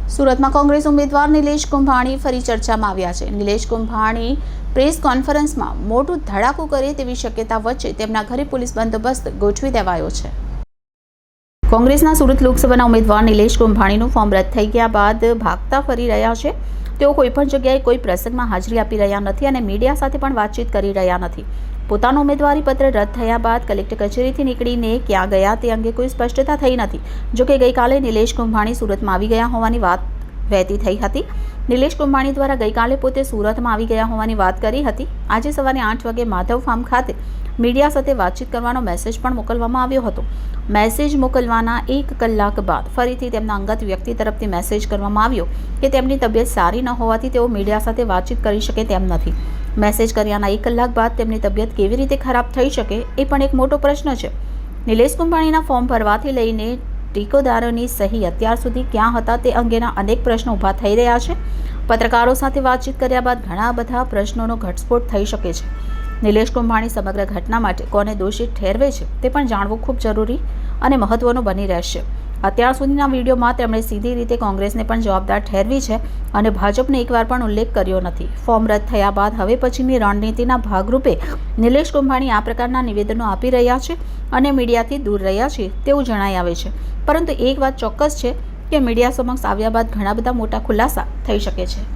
સુરતમાં કોંગ્રેસ ઉમેદવાર નિલેશ કુંભાણી ફરી ચર્ચામાં આવ્યા છે। નિલેશ કુંભાણી પ્રેસ કોન્ફરન્સમાં મોટું ધડાકો કરે તેવી શક્યતા વચ્ચે તેમના ઘરે પોલીસ બંદોબસ્ત ગોઠવી દેવાયો છે। કોંગ્રેસના સુરત લોકસભાના ઉમેદવાર નિલેશ કુંભાણીનું ફોર્મ રદ થઈ ગયા બાદ ભાગતા ફરી રહ્યા છે। તેઓ કોઈપણ જગ્યાએ કોઈ પ્રસંગમાં હાજરી આપી રહ્યા નથી અને મીડિયા સાથે પણ વાતચીત કરી રહ્યા નથી। પોતાનો ઉમેદવારી પત્ર રદ થયા બાદ કલેક્ટર કચેરીથી નીકળીને ક્યાં ગયા તે અંગે કોઈ સ્પષ્ટતા થઈ નથી। જોકે ગઈકાલે નિલેશ કુંભાણી સુરતમાં આવી ગયા હોવાની વાત વહેતી થઈ હતી। નિલેશ કુંભાણી દ્વારા ગઈકાલે પોતે સુરતમાં આવી ગયા હોવાની વાત કરી હતી। આજે સવારે 8 વાગે માધવ ફાર્મ ખાતે મીડિયા સાથે વાતચીત કરવાનો મેસેજ પણ મોકલવામાં આવ્યો હતો। મેસેજ મોકલવાના 1 કલાક બાદ ફરીથી તેમના અંગત વ્યક્તિ તરફથી મેસેજ કરવામાં આવ્યો કે તેમની તબિયત સારી ન હોવાથી તેઓ મીડિયા સાથે વાતચીત કરી શકે તેમ નથી। મેસેજ કર્યાના 1 કલાક બાદ તેમની તબિયત કેવી રીતે ખરાબ થઈ શકે એ પણ એક મોટો પ્રશ્ન છે। નિલેશ કુંભાણીના ફોર્મ ભરવાથી લઈને ટેકોદારોની સહી અત્યાર સુધી ક્યાં હતા તે અંગેના અનેક પ્રશ્નો ઊભા થઈ રહ્યા છે। પત્રકારો સાથે વાતચીત કર્યા બાદ ઘણા બધા પ્રશ્નોનો ઘટસ્ફોટ થઈ શકે છે। નિલેશ કુંભાણી સમગ્ર ઘટના માટે કોને દોષિત ઠેરવે છે તે પણ જાણવું ખૂબ જરૂરી અને મહત્વનું બની રહેશે। અત્યાર સુધીના વિડીયોમાં તેમણે સીધી રીતે કોંગ્રેસને પણ જવાબદાર ઠેરવી છે અને ભાજપને એકવાર પણ ઉલ્લેખ કર્યો નથી। ફોર્મ રદ થયા બાદ હવે પછીની રણનીતિના ભાગરૂપે નિલેશ કુંભાણી આ પ્રકારના નિવેદનો આપી રહ્યા છે અને મીડિયાથી દૂર રહ્યા છે તેવું જણાઈ આવે છે। પરંતુ એક વાત ચોક્કસ છે કે મીડિયા સમક્ષ આવ્યા બાદ ઘણા બધા મોટા ખુલાસા થઈ શકે છે।